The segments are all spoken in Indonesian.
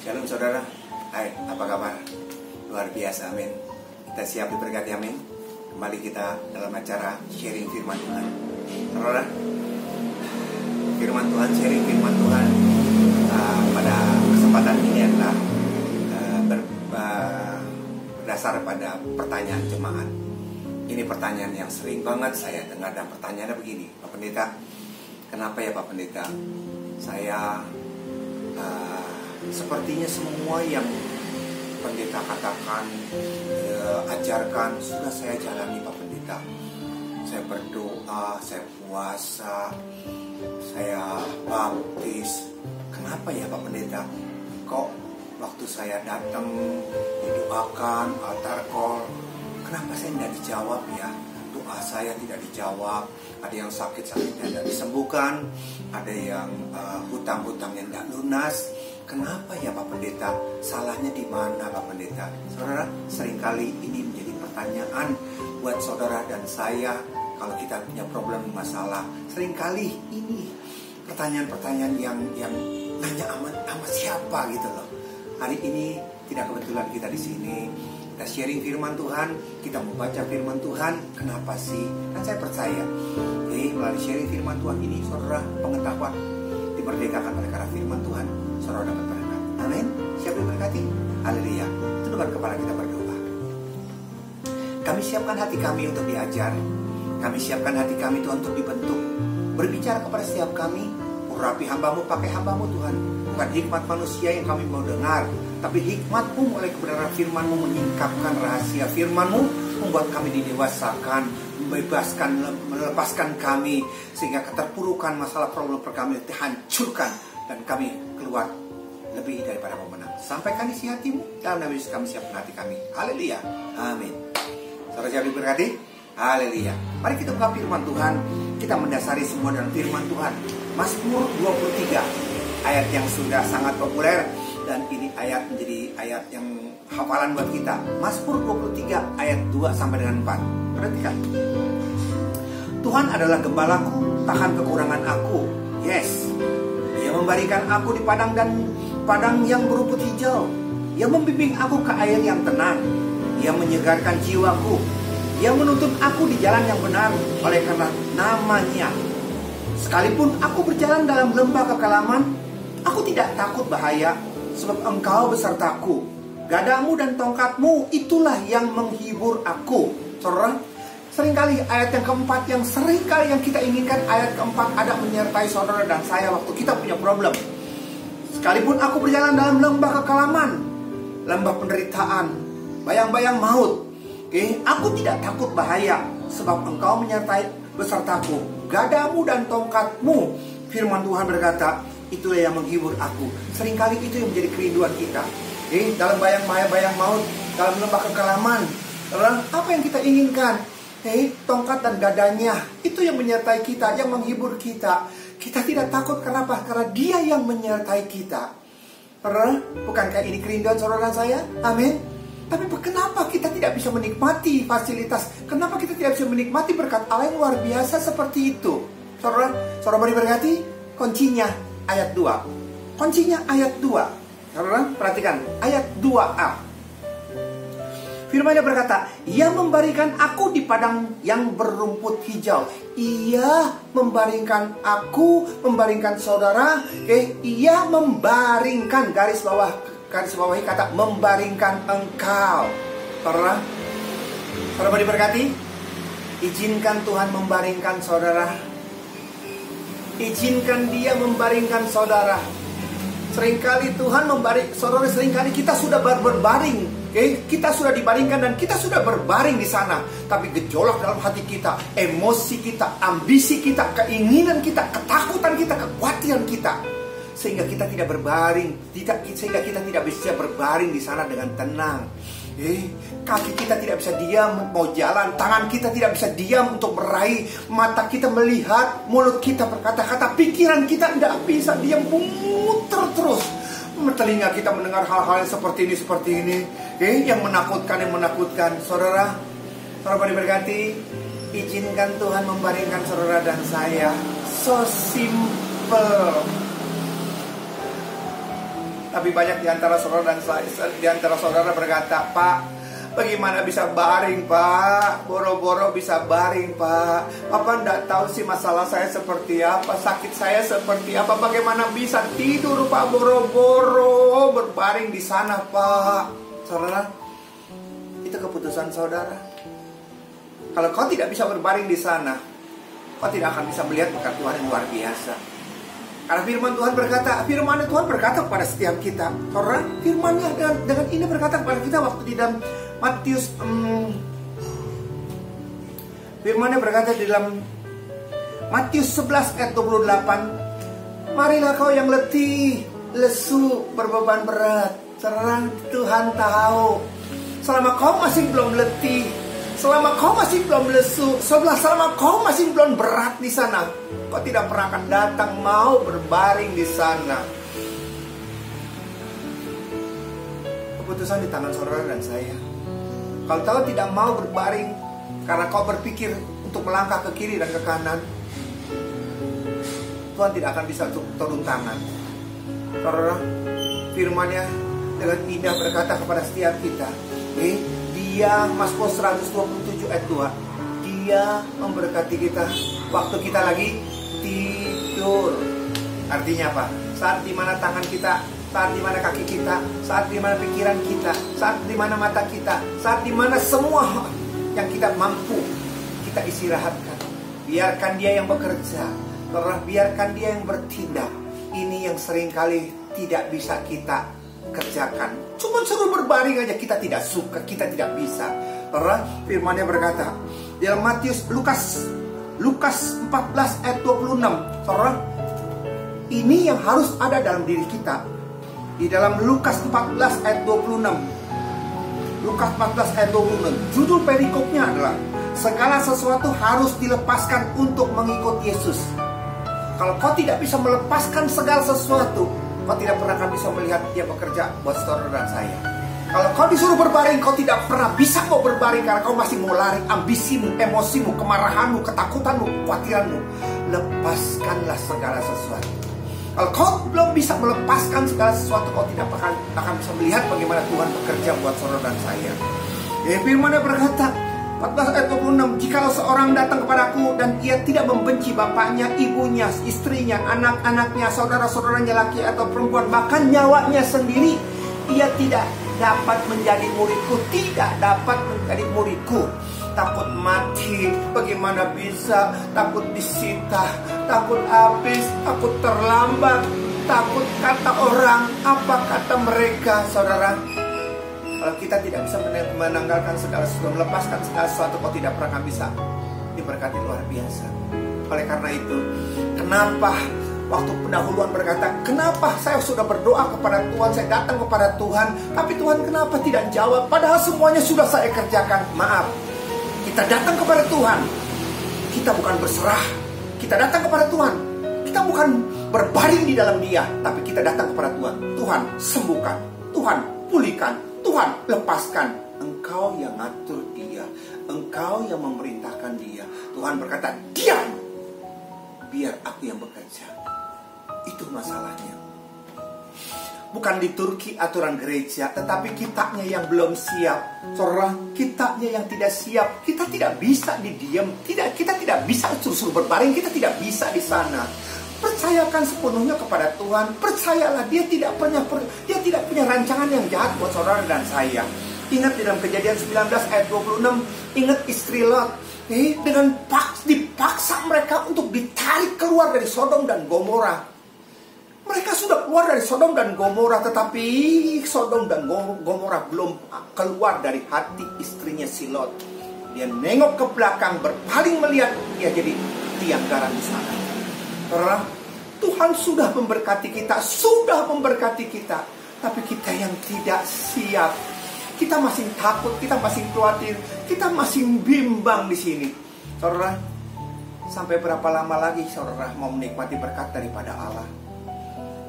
Shalom saudara. Hai, apa kabar? Luar biasa, amin. Kita siap diberkati, amin. Kembali kita dalam acara sharing firman Tuhan. Saudara, firman Tuhan, sharing firman Tuhan pada kesempatan ini adalah berdasar pada pertanyaan jemaat. Ini pertanyaan yang sering banget saya dengar, dan pertanyaannya begini: Pak Pendeta, kenapa ya Pak Pendeta, saya sepertinya semua yang pendeta katakan, ajarkan, sudah saya jalani Pak Pendeta. Saya berdoa, saya puasa, saya baptis. Kenapa ya Pak Pendeta, kok waktu saya datang didoakan, altar call, kenapa saya tidak dijawab ya? Doa saya tidak dijawab. Ada yang sakit-sakitnya tidak disembuhkan, ada yang hutang-hutangnya tidak lunas. Kenapa ya Pak Pendeta? Salahnya di mana Pak Pendeta? Saudara, seringkali ini menjadi pertanyaan buat saudara dan saya. Kalau kita punya problem masalah, seringkali ini pertanyaan-pertanyaan yang nanya sama siapa gitu loh. Hari ini tidak kebetulan kita di sini. Kita sharing firman Tuhan, kita membaca firman Tuhan. Kenapa sih? Kan saya percaya, melalui sharing firman Tuhan ini, saudara pengetahuan dimerdekakan oleh karena firman Tuhan, saudara dapat berkat. Amin. Siap diberkati? Haleluya. Tundukkan kepala kita berdoa. Kami siapkan hati kami untuk diajar. Kami siapkan hati kami Tuhan untuk dibentuk. Berbicara kepada setiap kami. Urapi hambamu, pakai hambamu Tuhan. Bukan hikmat manusia yang kami mau dengar, tapi hikmat-Mu oleh kebenaran firman-Mu menyingkapkan rahasia firman-Mu, membuat kami didewasakan, membebaskan, melepaskan kami, sehingga keterpurukan masalah problem kami dihancurkan, dan kami keluar lebih daripada pemenang. Sampaikan isi hati-Mu, dalam nama Yesus kami siapkan hati kami. Haleluya. Amin. Saudara siap diberkati? Haleluya. Mari kita buka firman Tuhan. Kita mendasari semua dalam firman Tuhan. Mazmur 23, ayat yang sudah sangat populer, dan ini ayat menjadi ayat yang hafalan buat kita. Mazmur 23 ayat 2 sampai dengan 4. Perhatikan. Tuhan adalah gembalaku, takkan kekurangan aku. Yes. Ia memberikan aku di padang yang berumput hijau. Ia membimbing aku ke air yang tenang. Ia menyegarkan jiwaku. Ia menuntun aku di jalan yang benar oleh karena nama-Nya. Sekalipun aku berjalan dalam lembah kekelaman, aku tidak takut bahaya, sebab Engkau besertaku. Gadamu dan tongkatmu itulah yang menghibur aku. Saudara, seringkali ayat yang keempat, yang seringkali yang kita inginkan, ayat keempat ada menyertai saudara dan saya waktu kita punya problem. Sekalipun aku berjalan dalam lembah kekelaman, lembah penderitaan, bayang-bayang maut, aku tidak takut bahaya, sebab Engkau menyertai besertaku. Gadamu dan tongkatmu, firman Tuhan berkata, itulah yang menghibur aku. Seringkali itu yang menjadi kerinduan kita. Dalam bayang-bayang maut, dalam lembah kekelaman, apa yang kita inginkan? Tongkat dan gadanya, itu yang menyertai kita, yang menghibur kita. Kita tidak takut, kenapa? Karena Dia yang menyertai kita. Bukankah ini kerinduan saudara dan saya? Amin. Tapi kenapa kita tidak bisa menikmati fasilitas? Kenapa kita tidak bisa menikmati berkat Allah yang luar biasa seperti itu? Saudara mari berkati. Kuncinya ayat 2. Kuncinya ayat 2. Saudara, perhatikan ayat 2a. Firman-Nya berkata, Ia memberikan aku di padang yang berumput hijau. Ia membaringkan aku, membaringkan saudara. Ia membaringkan, garis bawahi kata membaringkan engkau. Saudara diberkati. Izinkan Tuhan membaringkan saudara. Izinkan Dia membaringkan saudara. Seringkali Tuhan membaring saudara, seringkali kita sudah berbaring. Kita sudah dibaringkan dan kita sudah berbaring di sana. Tapi gejolak dalam hati kita, emosi kita, ambisi kita, keinginan kita, ketakutan kita, kekhawatiran kita, sehingga kita tidak berbaring, sehingga kita tidak bisa berbaring di sana dengan tenang. Kaki kita tidak bisa diam mau jalan, tangan kita tidak bisa diam untuk meraih, mata kita melihat, mulut kita berkata-kata, pikiran kita tidak bisa diam, muter terus. Telinga kita mendengar hal-hal yang seperti ini, yang menakutkan. Saudara diberkati. Izinkan Tuhan membaringkan saudara dan saya. So simple. Tapi banyak di antara saudara dan saya, di antara saudara berkata, Pak, bagaimana bisa baring, Pak? Boro-boro bisa baring, Pak. Papa enggak tahu sih masalah saya seperti apa, sakit saya seperti apa. Bagaimana bisa tidur, Pak, boro-boro berbaring di sana, Pak? Saudara, itu keputusan saudara. Kalau kau tidak bisa berbaring di sana, kau tidak akan bisa melihat berkat Tuhan yang luar biasa. Karena firman Tuhan berkata kepada setiap kita. Saudara, firman-Nya dengan ini berkata kepada kita waktu di dalam Matius, firman-Nya berkata di dalam Matius 11 ayat 28, marilah kau yang letih, lesu, berbeban berat. Saudara, Tuhan tahu. Selama kau masih belum letih, selama kau masih belum lesu, selama kau masih belum berat di sana, kau tidak pernah akan datang mau berbaring di sana. Keputusan di tangan saudara dan saya. Kalau kau tidak mau berbaring karena kau berpikir untuk melangkah ke kiri dan ke kanan, Tuhan tidak akan bisa turun tangan. Saudara, firman-Nya dengan indah berkata kepada setiap kita, Dia, Mazmur 127 ayat 2, Dia memberkati kita waktu kita lagi tidur. Artinya apa? Saat dimana tangan kita, saat dimana kaki kita, saat dimana pikiran kita, saat dimana mata kita, saat dimana semua yang kita mampu, kita istirahatkan. Biarkan Dia yang bekerja, biarkan Dia yang bertindak. Ini yang seringkali tidak bisa kita kerjakan. Cuma suruh berbaring aja kita tidak suka, kita tidak bisa. Karena firman-Nya berkata dalam Lukas 14 ayat 26, saudara, ini yang harus ada dalam diri kita. Di dalam Lukas 14 ayat 26, Lukas 14 ayat 26, judul perikopnya adalah segala sesuatu harus dilepaskan untuk mengikut Yesus. Kalau kau tidak bisa melepaskan segala sesuatu, kau tidak pernah akan bisa melihat Dia bekerja buat saudara dan saya. Kalau kau disuruh berbaring, kau tidak pernah bisa mau berbaring karena kau masih mau lari ambisimu, emosimu, kemarahanmu, ketakutanmu, kekhawatiranmu. Lepaskanlah segala sesuatu. Kalau kau belum bisa melepaskan segala sesuatu, kau tidak akan bisa melihat bagaimana Tuhan bekerja buat saudara dan saya. Firman-Nya berkata 14 ayat 26, jikalau seorang datang kepadaku dan ia tidak membenci bapaknya, ibunya, istrinya, anak-anaknya, saudara-saudaranya laki atau perempuan, bahkan nyawanya sendiri, ia tidak dapat menjadi muridku. Tidak dapat menjadi muridku. Takut mati, bagaimana bisa? Takut disita, takut habis, takut terlambat, takut kata orang, apa kata mereka, saudara. Kalau kita tidak bisa menanggalkan segala sesuatu, melepaskan segala sesuatu, kau tidak pernah bisa diberkati luar biasa. Oleh karena itu, kenapa waktu pendahuluan berkata, kenapa saya sudah berdoa kepada Tuhan, saya datang kepada Tuhan, tapi Tuhan kenapa tidak jawab? Padahal semuanya sudah saya kerjakan. Maaf, kita datang kepada Tuhan, kita bukan berserah. Kita datang kepada Tuhan, kita bukan berbaring di dalam Dia, tapi kita datang kepada Tuhan. Tuhan sembuhkan, Tuhan pulihkan, Tuhan lepaskan. Engkau yang ngatur dia, Engkau yang memerintahkan dia. Tuhan berkata, diam, biar aku yang bekerja. Itu masalahnya. Bukan liturgi aturan gereja, tetapi kitanya yang belum siap. Saudara, kitanya yang tidak siap. Kita tidak bisa didiam, kita tidak bisa suruh berbaring, kita tidak bisa di sana. Percayakan sepenuhnya kepada Tuhan. Percayalah, Dia tidak punya rancangan yang jahat buat saudara dan saya. Ingat di dalam Kejadian 19 ayat 26, ingat istri Lot. Dengan dipaksa mereka untuk ditarik keluar dari Sodom dan Gomora. Mereka sudah keluar dari Sodom dan Gomora, tetapi Sodom dan Gomora belum keluar dari hati istrinya si Lot. Dia nengok ke belakang, berpaling melihat, dia jadi tiang garam di sana. Karena Tuhan sudah memberkati kita, tapi kita yang tidak siap. Kita masih takut, kita masih khawatir, kita masih bimbang di sini. Saudara, sampai berapa lama lagi saudara mau menikmati berkat daripada Allah?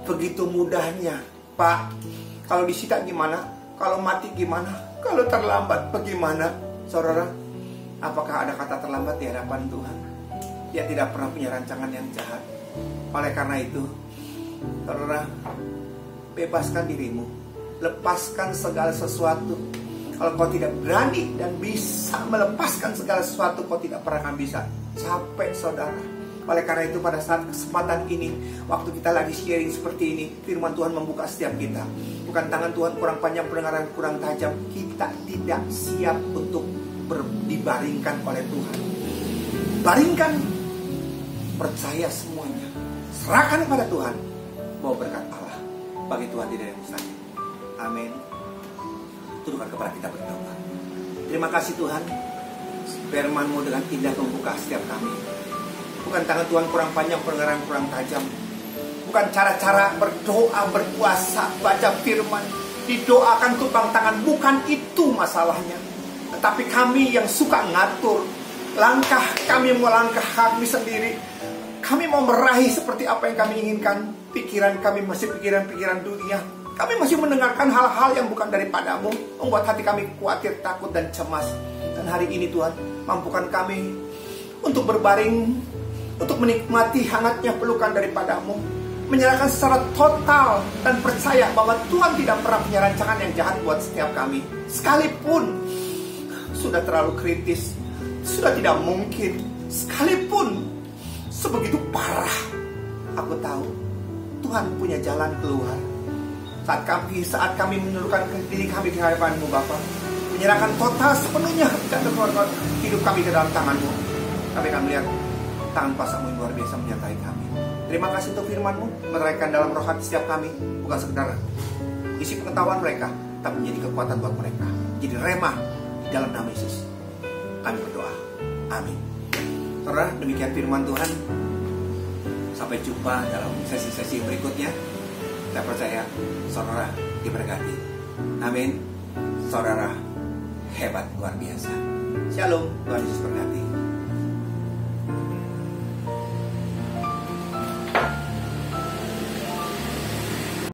Begitu mudahnya, Pak. Kalau disita gimana? Kalau mati gimana? Kalau terlambat bagaimana? Saudara, apakah ada kata terlambat di hadapan Tuhan? Dia tidak pernah punya rancangan yang jahat. Oleh karena itu, saudara, bebaskan dirimu. Lepaskan segala sesuatu. Kalau kau tidak berani dan bisa melepaskan segala sesuatu, kau tidak pernah akan bisa. Capek saudara. Oleh karena itu pada saat kesempatan ini, waktu kita lagi sharing seperti ini, firman Tuhan membuka setiap kita. Bukan tangan Tuhan kurang panjang, pendengaran kurang tajam. Kita tidak siap untuk dibaringkan oleh Tuhan. Baringkan, percaya semuanya, serahkan kepada Tuhan. Bawa berkat Allah. Bagi Tuhan tidak ada yang mustahil. Amin. Tundukkan kepala kita berdoa. Terima kasih Tuhan, firman-Mu dengan indah membuka setiap kami. Bukan tangan Tuhan kurang panjang, pendengaran kurang tajam. Bukan cara-cara berdoa, berpuasa, baca firman, didoakan tupang tangan. Bukan itu masalahnya. Tetapi kami yang suka ngatur langkah, kami mau langkah kami sendiri. Kami mau meraih seperti apa yang kami inginkan. Pikiran kami masih pikiran-pikiran dunia. Kami masih mendengarkan hal-hal yang bukan daripadamu, membuat hati kami khawatir, takut, dan cemas. Dan hari ini Tuhan, mampukan kami untuk berbaring, untuk menikmati hangatnya pelukan daripadamu, menyerahkan secara total dan percaya bahwa Tuhan tidak pernah punya rancangan yang jahat buat setiap kami. Sekalipun sudah terlalu kritis, sudah tidak mungkin, sekalipun sebegitu parah, aku tahu Tuhan punya jalan keluar. Saat kami menurunkan diri kami ke hadapan-Mu Bapa, menyerahkan total sepenuhnya dan hidup kami ke dalam tangan-Mu, kami akan melihat tangan kuasa-Mu yang luar biasa menyertai kami. Terima kasih untuk firman-Mu, meneraikan dalam roh hati setiap kami, bukan sekedar isi pengetahuan mereka, tapi menjadi kekuatan buat mereka, jadi remah di dalam nama Yesus. Kami berdoa, amin. Saudara, demikian firman Tuhan. Sampai jumpa dalam sesi-sesi berikutnya. Saya percaya saudara diberkati. Amin. Saudara hebat luar biasa. Shalom, Tuhan Yesus berkati.